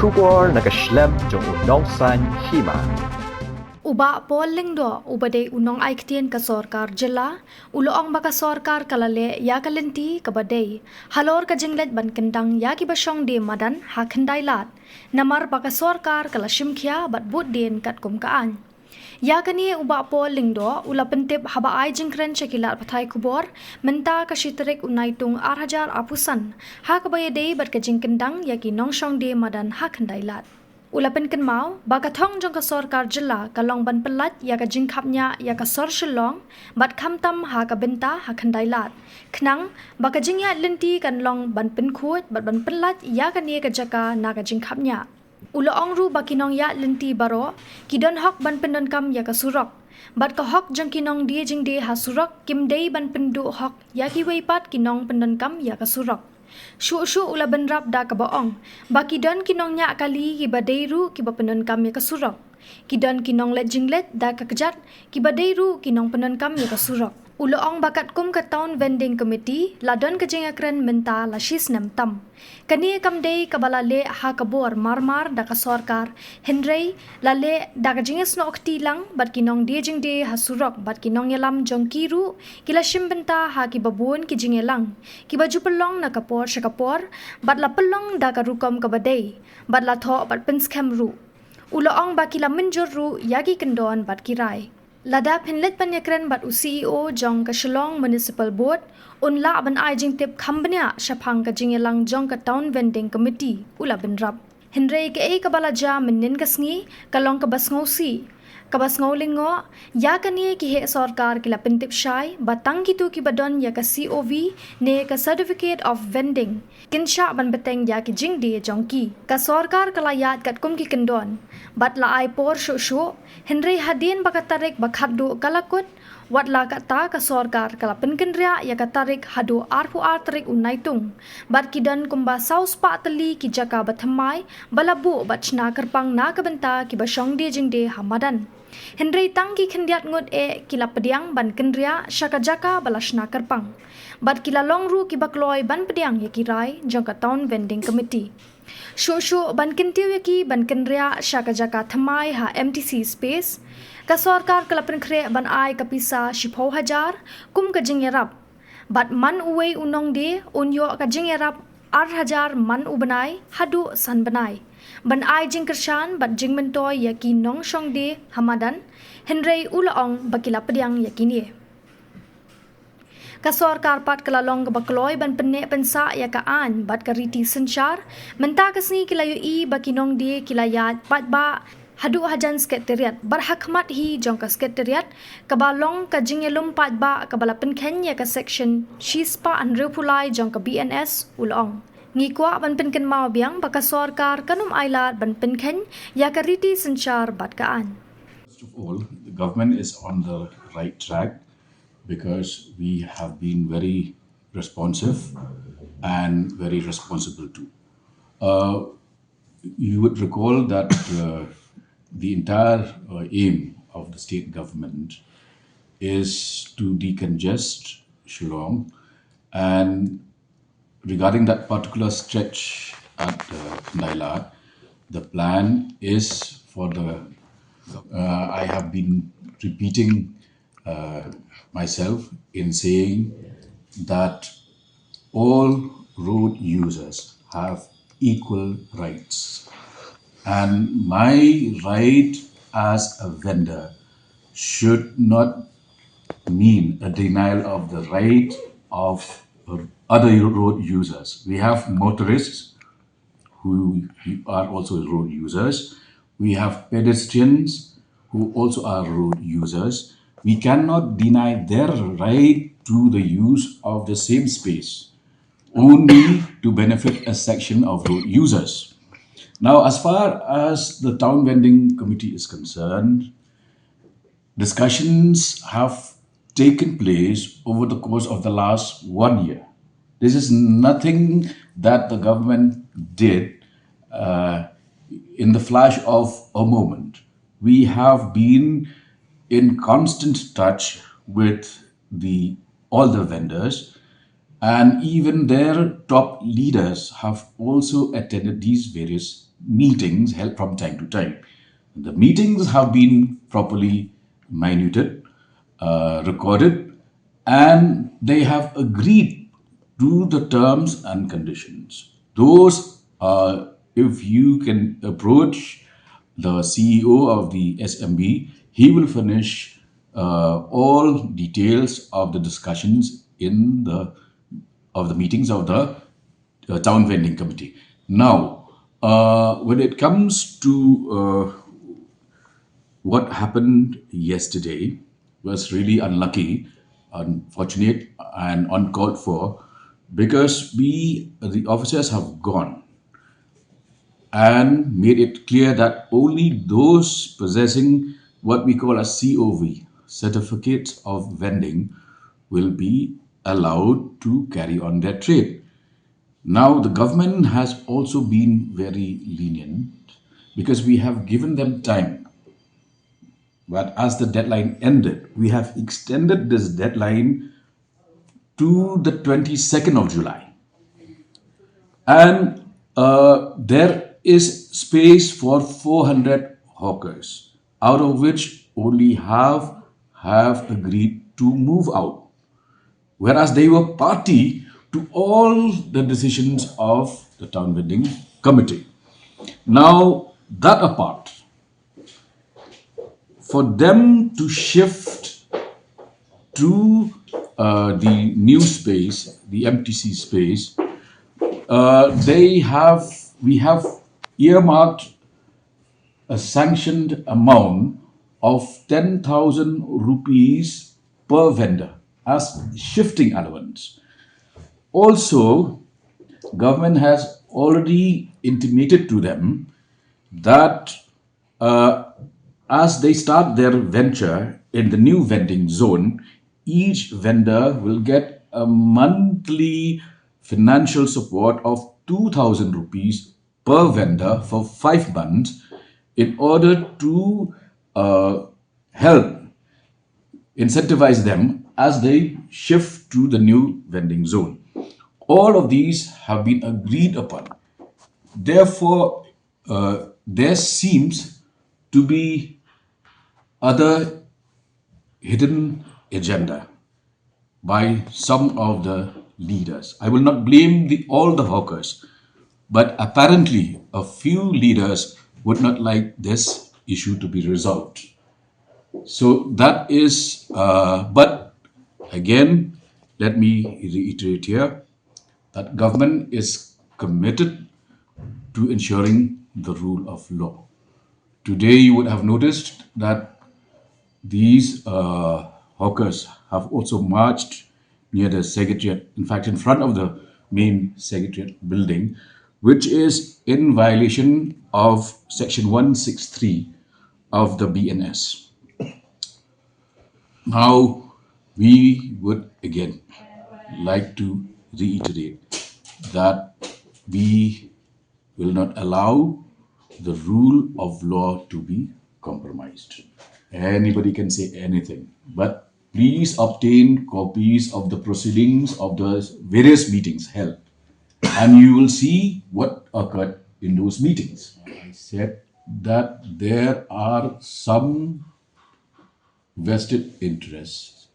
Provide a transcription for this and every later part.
Shubor nakaslem jong unong san Hima. Uba Pol Lyngdoh ubade unong aiktien ka sorkar jela uloong baka sorkar kalale ya kalenti kabade halor ka jinglet ban kendang ya ki basyong de madan ha kendailat namar baka sorkar kala shimkhia bat bud den kat kumkaan ya kani uba Pol Lyngdoh ula pentip haba ai jingkren chekilat pathai kubor menta ka shitrik unaitung 8,000 apusan ha kabaya de bat ka jingkendang ya ki nongshong de madan ha kendailat Ulapan kan mau, baka thong jong ka sorkar jela kalong ban pelat ya ka jingkapnya ya ka sor shilong, bat kamtam ha ka benta ha khandailat. Knang, baka jingya lenti kan long ban penkut bat ban pelat ya ka nie ka jaka na ka jingkapnya. Ula ongru bakinong ya lenti baro, kidon hok ban pendon kam ya ka surok. Bat ka hok jong kinong dia jing de ha surok, kim dei ban pendu hok ya ki weipat kinong pendon kam ya ka surok. Syu ula benrap da ka baong. Baki don kinong nya kali ki badeiru ki bapenon kam ya kasurok. Ki don kinong let jinglet da ka kejat ki badeiru kinong penon kam ya kasurok. Ula ong bakat kum ka town vending committee la don ka jinga kren menta la shis nam tam. Kani kam dei ka balale ha ka bor marmar da ka sorkar. Henrei la le da ka jinga snok ti lang bat kinong dia jing de ha surok bat kinong yalam jong kiru kila shim benta ha ki babun ki jinga lang. Ki baju pelong na kapor syakapor bat la pelong da ka rukom ka badei bat la tho bat penskem ru. Ula ong ba kila menjur ru yagi kendon bat kirai. Lada pinlet panyakren bat CEO jong ka Shillong Municipal Board unla ban ai jing tip khambnya shapang ka jingelang jong ka town vending committee ula benrap Henry ke e kabala ja menin ka sngi kalong ka basngosi ka basngolingo ya kani ki he sarkar kila pentip shai batang kitu ki badon ya ka COV ne ka certificate of vending kinsha ban beteng ya ki jing de jongki ka sarkar kala yat kat kum ki kendon bat la ai por shu Henry hadin bakatarik bakhadu kalakut wat la kata ka sarkar kala penkendria ya katarik Haduh arpu artrik unaitung bat kidan kumba saus pa tali ki jaka bathamai balabu batchna kerpang na kabenta ki basyong de jing de hamadan Henry tangki khendiat ngut e kila pediang ban kendria syaka jaka balashna kerpang bat kila longru ki bakloi ban pediang ya kirai jangka town vending committee Shu ban kentiu ya ki ban kendria syaka jaka thamai ha MTC space ka sarkar kalapan kre ban ai kapisa shipho hajar kum ka Jingïarap bat man Uwei Nongdie unyo ka Jingïarap 8,000 man Bnai Haduh san Bnai ban ai jingkershan bat jingmentoy yaki Nongdie hamadan Henry ulaong bakila pediang yakini ka sarkar pat kalalong bakloi ban penne pensa ya ka an bat ka riti senchar menta kasni kilayo i bakinong di kilayat pat ba Haduh hajan sekretariat berhakmat hi jong ka sekretariat kabalong ka jingelum pat ba kabala penkhen ya ka section shispa an repulai jong ka BNS ulong ngikwa ban penken mau biang baka sarkar kanum ailat ban penkhen ya ka riti senchar bat ka an. First of all, the government is on the right track because we have been very responsive and very responsible too. You would recall that the entire aim of the state government is to decongest Shillong, and regarding that particular stretch at Khandailat, the plan is for the I have been repeating myself in saying that all road users have equal rights, and my right as a vendor should not mean a denial of the right of other road users. We have motorists who are also road users. We have pedestrians who also are road users. We cannot deny their right to the use of the same space only to benefit a section of road users. Now, as far as the town vending committee is concerned, discussions have taken place over the course of the last 1 year. This is nothing that the government did in the flash of a moment. We have been in constant touch with all the vendors, and even their top leaders have also attended these various meetings held from time to time. The meetings have been properly minuted, recorded, and they have agreed to the terms and conditions. Those are, if you can approach the CEO of the SMB, he will furnish all details of the discussions in the of the meetings of the town vending committee. Now, when it comes to what happened yesterday, was really unlucky, unfortunate, and uncalled for, because the officers have gone and made it clear that only those possessing what we call a COV, certificate of vending, will be allowed to carry on their trade. Now, the government has also been very lenient because we have given them time. But as the deadline ended, we have extended this deadline to the 22nd of July. And there is space for 400 hawkers, out of which only half have agreed to move out, whereas they were party to all the decisions of the town vending committee. Now, that apart, for them to shift to the new space, the MTC space, we have earmarked a sanctioned amount of 10,000 rupees per vendor as shifting allowance. Also, government has already intimated to them that as they start their venture in the new vending zone, each vendor will get a monthly financial support of 2,000 rupees per vendor for 5 months in order to help incentivize them as they shift to the new vending zone. All of these have been agreed upon. Therefore, there seems to be other hidden agenda by some of the leaders. I will not blame all the hawkers, but apparently a few leaders would not like this issue to be resolved. So that is, but again, let me reiterate here that government is committed to ensuring the rule of law. Today, you would have noticed that these hawkers have also marched near the secretariat, in fact, in front of the main secretariat building, which is in violation of Section 163 of the BNS. Now, we would again like to reiterate that we will not allow the rule of law to be compromised. Anybody can say anything, but please obtain copies of the proceedings of the various meetings held, and you will see what occurred in those meetings. I said that there are some vested interests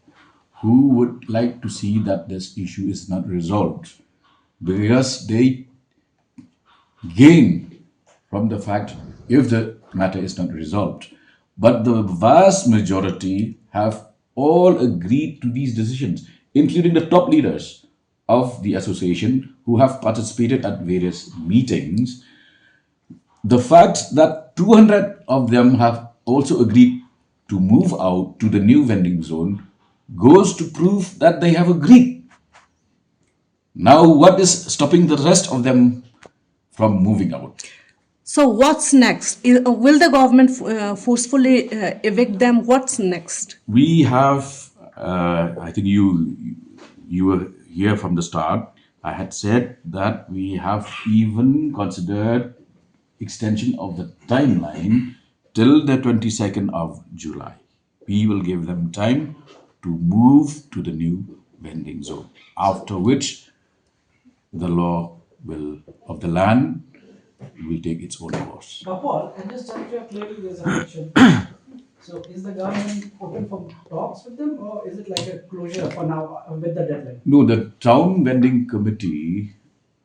who would like to see that this issue is not resolved because they gain from the fact if the matter is not resolved. But the vast majority have all agreed to these decisions, including the top leaders of the association who have participated at various meetings. The fact that 200 of them have also agreed to move out to the new vending zone goes to prove that they have agreed. Now, what is stopping the rest of them from moving out? So what's next? Will the government forcefully evict them? What's next? We have, I think you were here from the start. I had said that we have even considered extension of the timeline till the 22nd of July. We will give them time to move to the new vending zone, after which the law of the land will take its own course. Paul, and just jump here, clearly there's a question. So is the government open for talks with them, or is it like a closure for now with the deadline? No, the Town Vending Committee,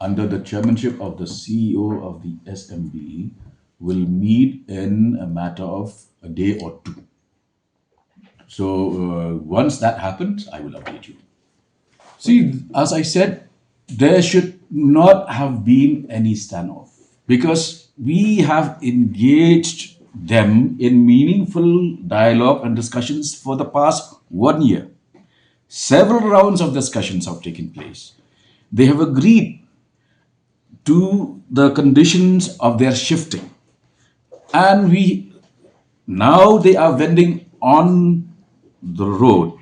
under the chairmanship of the CEO of the SMB, will meet in a matter of a day or two. So once that happens, I will update you. See, as I said, there should not have been any standoff because we have engaged them in meaningful dialogue and discussions for the past 1 year. Several rounds of discussions have taken place. They have agreed to the conditions of their shifting. And now they are vending on the road,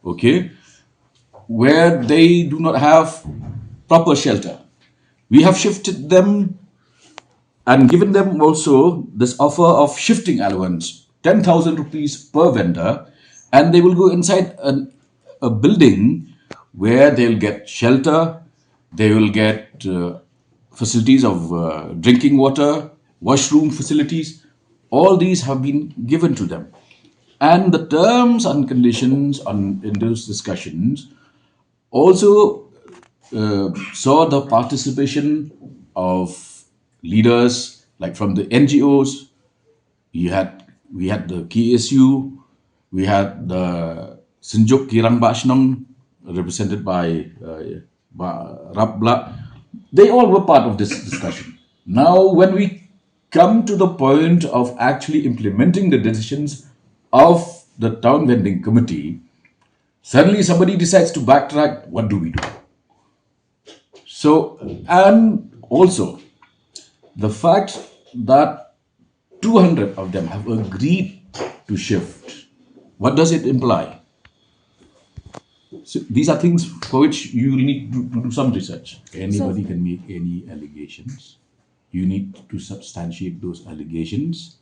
okay, where they do not have proper shelter. We have shifted them and given them also this offer of shifting allowance, 10,000 rupees per vendor, and they will go inside a building where they'll get shelter, they will get facilities of drinking water, washroom facilities. All these have been given to them. And the terms and conditions in those discussions also saw the participation of leaders like from the NGOs. We had the KSU, we had the Sinjuk Kirang Bashnam, represented by Rabla. They all were part of this discussion. Now, when we come to the point of actually implementing the decisions of the Town Vending Committee, suddenly somebody decides to backtrack. What do we do? So, and also the fact that 200 of them have agreed to shift, what does it imply? So these are things for which you need to do some research. Anybody can make any allegations. You need to substantiate those allegations.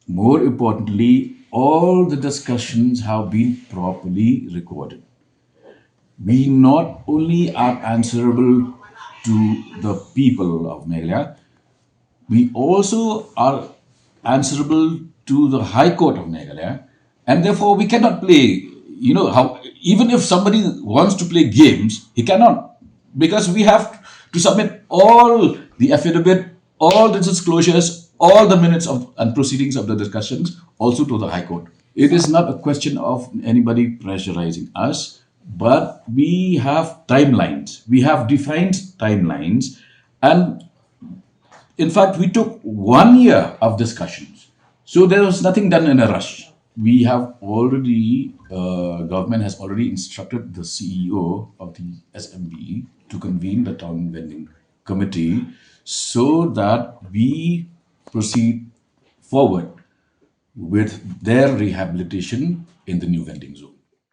More importantly, all the discussions have been properly recorded. We not only are answerable to the people of Meghalaya, we also are answerable to the High Court of Meghalaya, and therefore we cannot play, even if somebody wants to play games, he cannot, because we have to submit all the affidavit, all the disclosures, all the minutes and proceedings of the discussions also to the High Court. It is not a question of anybody pressurizing us, but we have timelines. We have defined timelines, and in fact, we took 1 year of discussions. So there was nothing done in a rush. We have already, government has already instructed the CEO of the SMB to convene the Town Vending Committee so that we proceed forward with their rehabilitation in the new vending zone.